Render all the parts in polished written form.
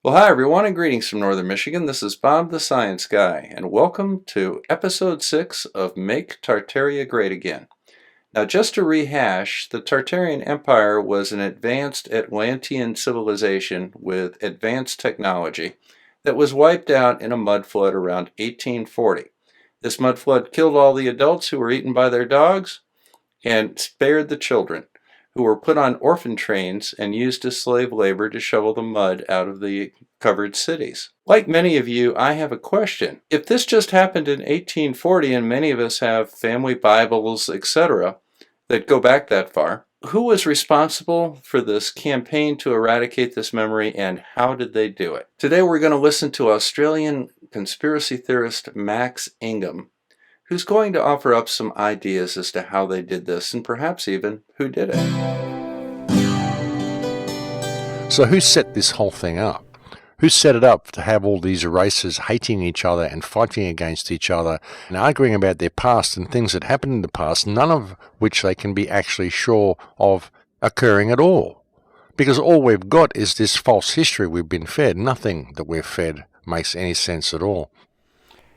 Well, hi everyone, and greetings from Northern Michigan. This is Bob the Science Guy, and welcome to Episode 6 of Make Tartaria Great Again. Now, just to rehash, the Tartarian Empire was an advanced Atlantean civilization with advanced technology that was wiped out in a mud flood around 1840. This mud flood killed all the adults who were eaten by their dogs and spared the children, who were put on orphan trains and used as slave labor to shovel the mud out of the covered cities. Like many of you, I have a question. If this just happened in 1840 and many of us have family Bibles, etc., that go back that far, who was responsible for this campaign to eradicate this memory and how did they do it? Today we're going to listen to Australian conspiracy theorist Max Ingham, who's going to offer up some ideas as to how they did this and perhaps even who did it. So who set this whole thing up? Who set it up to have all these races hating each other and fighting against each other and arguing about their past and things that happened in the past, none of which they can be actually sure of occurring at all? Because all we've got is this false history we've been fed. Nothing that we're fed makes any sense at all.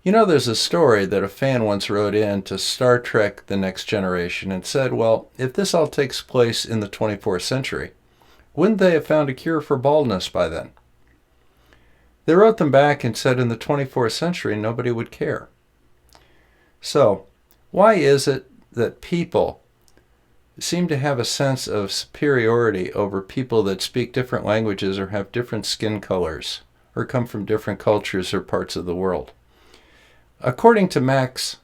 You know, there's a story that a fan once wrote in to Star Trek The Next Generation and said, well, if this all takes place in the 24th century, wouldn't they have found a cure for baldness by then? They wrote them back and said in the 24th century, nobody would care. So, why is it that people seem to have a sense of superiority over people that speak different languages or have different skin colors or come from different cultures or parts of the world? According to Max,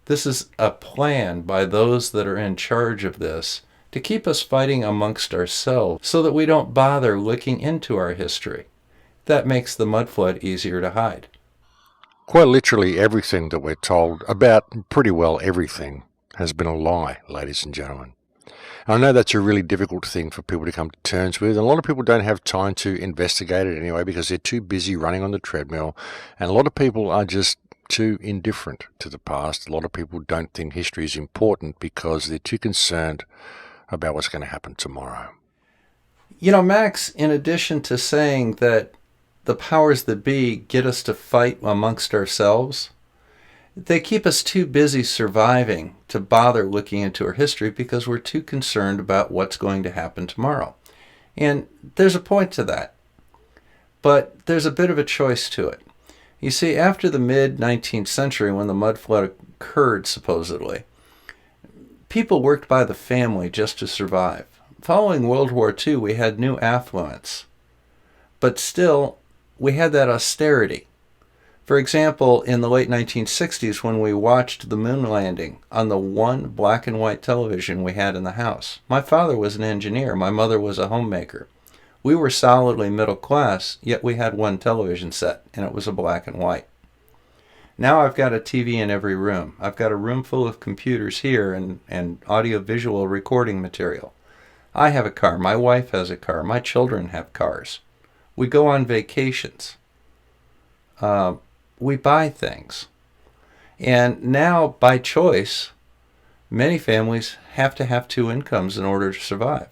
this is a plan by those that are in charge of this to keep us fighting amongst ourselves so that we don't bother looking into our history. That makes the mud flood easier to hide. Quite literally everything that we're told about pretty well everything has been a lie, ladies and gentlemen. I know that's a really difficult thing for people to come to terms with, and a lot of people don't have time to investigate it anyway because they're too busy running on the treadmill, and a lot of people are just too indifferent to the past. A lot of people don't think history is important because they're too concerned about what's going to happen tomorrow. You know, Max, in addition to saying that the powers that be get us to fight amongst ourselves, they keep us too busy surviving to bother looking into our history because we're too concerned about what's going to happen tomorrow. And there's a point to that. But there's a bit of a choice to it. You see, after the mid-19th century, when the mud flood occurred, supposedly, people worked by the family just to survive. Following World War II, we had new affluence. But still, we had that austerity. For example, in the late 1960s, when we watched the moon landing on the one black and white television we had in the house. My father was an engineer. My mother was a homemaker. We were solidly middle class, yet we had one television set, and it was a black and white. Now I've got a TV in every room. I've got a room full of computers here and audio-visual recording material. I have a car. My wife has a car. My children have cars. We go on vacations. We buy things. And now, by choice, many families have to have two incomes in order to survive.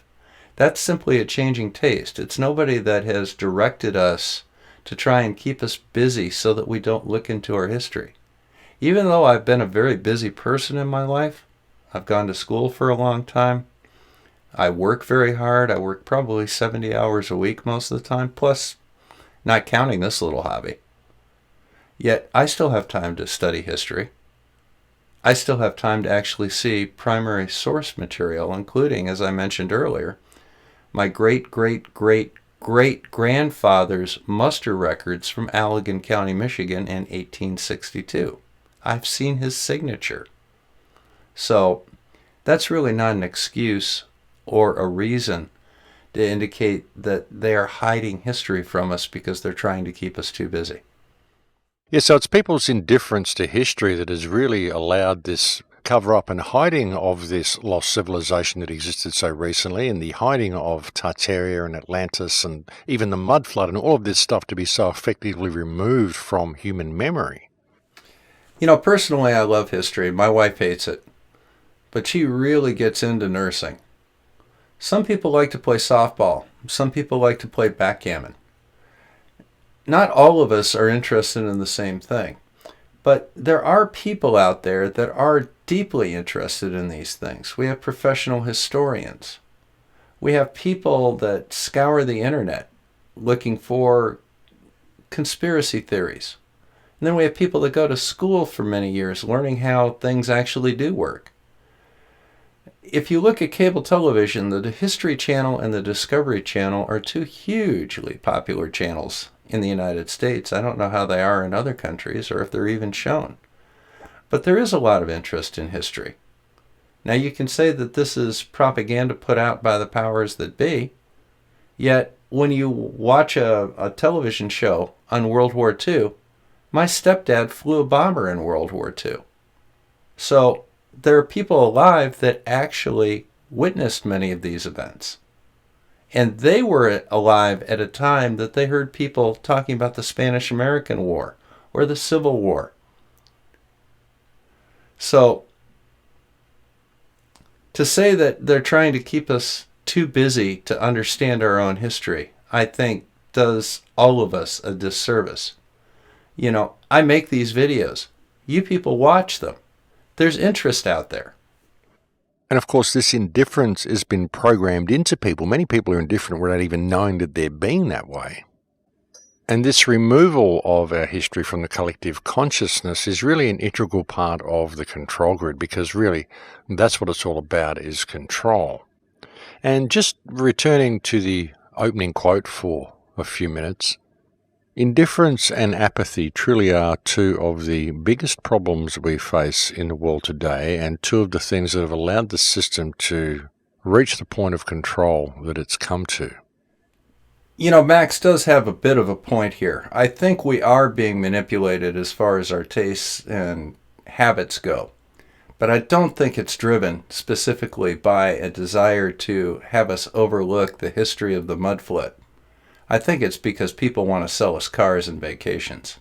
That's simply a changing taste. It's nobody that has directed us to try and keep us busy so that we don't look into our history. Even though I've been a very busy person in my life, I've gone to school for a long time, I work very hard. I work probably 70 hours a week most of the time, plus not counting this little hobby. Yet I still have time to study history. I still have time to actually see primary source material, including, as I mentioned earlier, my great-great-great-great-grandfather's muster records from Allegan County, Michigan in 1862. I've seen his signature. So that's really not an excuse or a reason to indicate that they are hiding history from us because they're trying to keep us too busy. Yeah, so it's people's indifference to history that has really allowed this cover-up and hiding of this lost civilization that existed so recently, and the hiding of Tartaria and Atlantis and even the mud flood and all of this stuff to be so effectively removed from human memory. You know, personally, I love history. My wife hates it. But she really gets into nursing. Some people like to play softball. Some people like to play backgammon. not all of us are interested in the same thing. But there are people out there that are deeply interested in these things. We have professional historians. We have people that scour the internet looking for conspiracy theories. And then we have people that go to school for many years learning how things actually do work. If you look at cable television, the History Channel and the Discovery Channel are two hugely popular channels in the United States. I don't know how they are in other countries or if they're even shown. But there is a lot of interest in history. Now you can say that this is propaganda put out by the powers that be, yet when you watch a television show on World War II, my stepdad flew a bomber in World War II. So there are people alive that actually witnessed many of these events. And they were alive at a time that they heard people talking about the Spanish-American War or the Civil War. So to say that they're trying to keep us too busy to understand our own history, I think does all of us a disservice. You know, I make these videos. You people watch them. There's interest out there. And of course, this indifference has been programmed into people. Many people are indifferent without even knowing that they're being that way. And this removal of our history from the collective consciousness is really an integral part of the control grid, because really that's what it's all about, is control. And just returning to the opening quote for a few minutes, indifference and apathy truly are two of the biggest problems we face in the world today, and two of the things that have allowed the system to reach the point of control that it's come to. You know, Max does have a bit of a point here. I think we are being manipulated as far as our tastes and habits go. But I don't think it's driven specifically by a desire to have us overlook the history of the mud flood. I think it's because people want to sell us cars and vacations.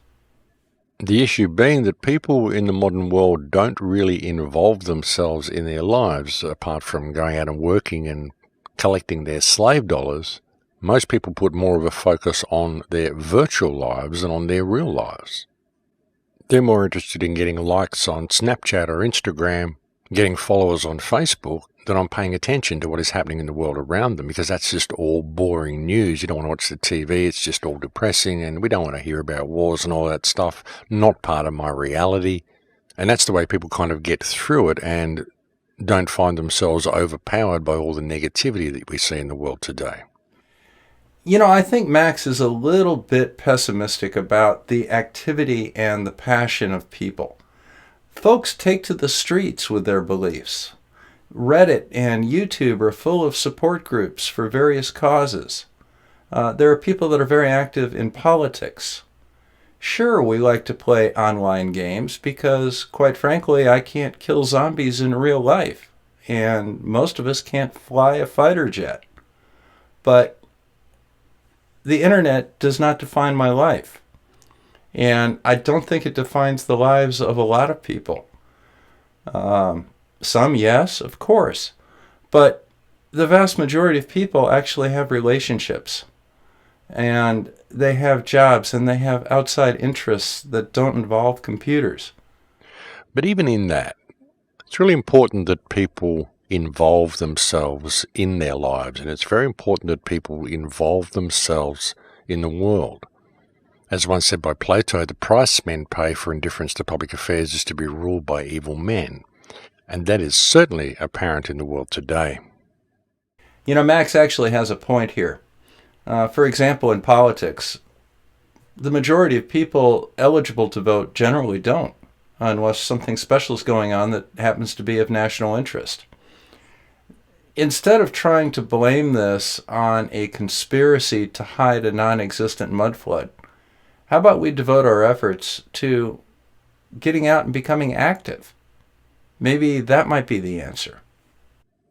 The issue being that people in the modern world don't really involve themselves in their lives, apart from going out and working and collecting their slave dollars. Most people put more of a focus on their virtual lives than on their real lives. They're more interested in getting likes on Snapchat or Instagram, getting followers on Facebook, than on paying attention to what is happening in the world around them, because that's just all boring news. You don't want to watch the TV, it's just all depressing, and we don't want to hear about wars and all that stuff. Not part of my reality. And that's the way people kind of get through it and don't find themselves overpowered by all the negativity that we see in the world today. You know, I think Max is a little bit pessimistic about the activity and the passion of people. Folks take to the streets with their beliefs. Reddit and YouTube are full of support groups for various causes. There are people that are very active in politics. Sure, we like to play online games because, quite frankly, I can't kill zombies in real life, and most of us can't fly a fighter jet. But the internet does not define my life, and I don't think it defines the lives of a lot of people. Some, yes, of course, but the vast majority of people actually have relationships, and they have jobs, and they have outside interests that don't involve computers. But even in that, it's really important that people involve themselves in their lives, and it's very important that people involve themselves in the world. As once said by Plato, the price men pay for indifference to public affairs is to be ruled by evil men. And that is certainly apparent in the world today. You know, Max actually has a point here. For example, in politics, the majority of people eligible to vote generally don't, unless something special is going on that happens to be of national interest. Instead of trying to blame this on a conspiracy to hide a non-existent mud flood, how about we devote our efforts to getting out and becoming active? Maybe that might be the answer.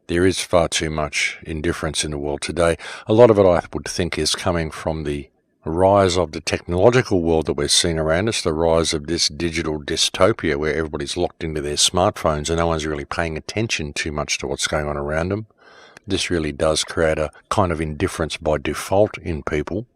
There is far too much indifference in the world today. A lot of it, I would think, is coming from the rise of the technological world that we're seeing around us, the rise of this digital dystopia where everybody's locked into their smartphones and no one's really paying attention too much to what's going on around them. This really does create a kind of indifference by default in people.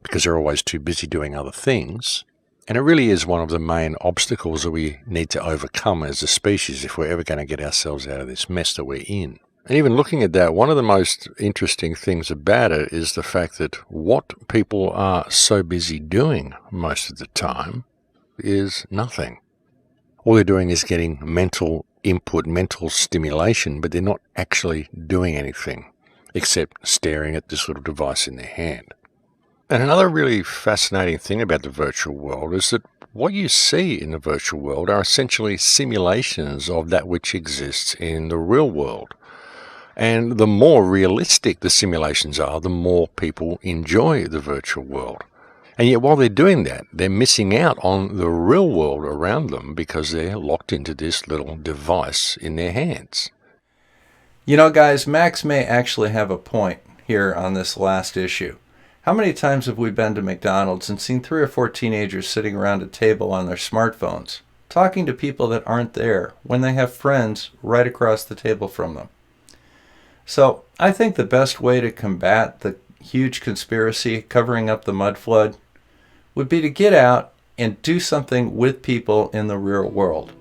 because they're always too busy doing other things. And it really is one of the main obstacles that we need to overcome as a species if we're ever going to get ourselves out of this mess that we're in. And even looking at that, one of the most interesting things about it is the fact that what people are so busy doing most of the time is nothing. All they're doing is getting mental input, mental stimulation, but they're not actually doing anything except staring at this little device in their hand. And another really fascinating thing about the virtual world is that what you see in the virtual world are essentially simulations of that which exists in the real world. And the more realistic the simulations are, the more people enjoy the virtual world. And yet while they're doing that, they're missing out on the real world around them because they're locked into this little device in their hands. You know, guys, Max may actually have a point here on this last issue. How many times have we been to McDonald's and seen 3 or 4 teenagers sitting around a table on their smartphones, talking to people that aren't there when they have friends right across the table from them? So I think the best way to combat the huge conspiracy covering up the mud flood would be to get out and do something with people in the real world.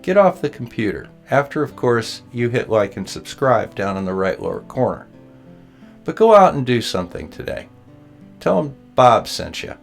Get off the computer, after, of course, you hit like and subscribe down in the right lower corner. But go out and do something today. Tell them Bob sent you.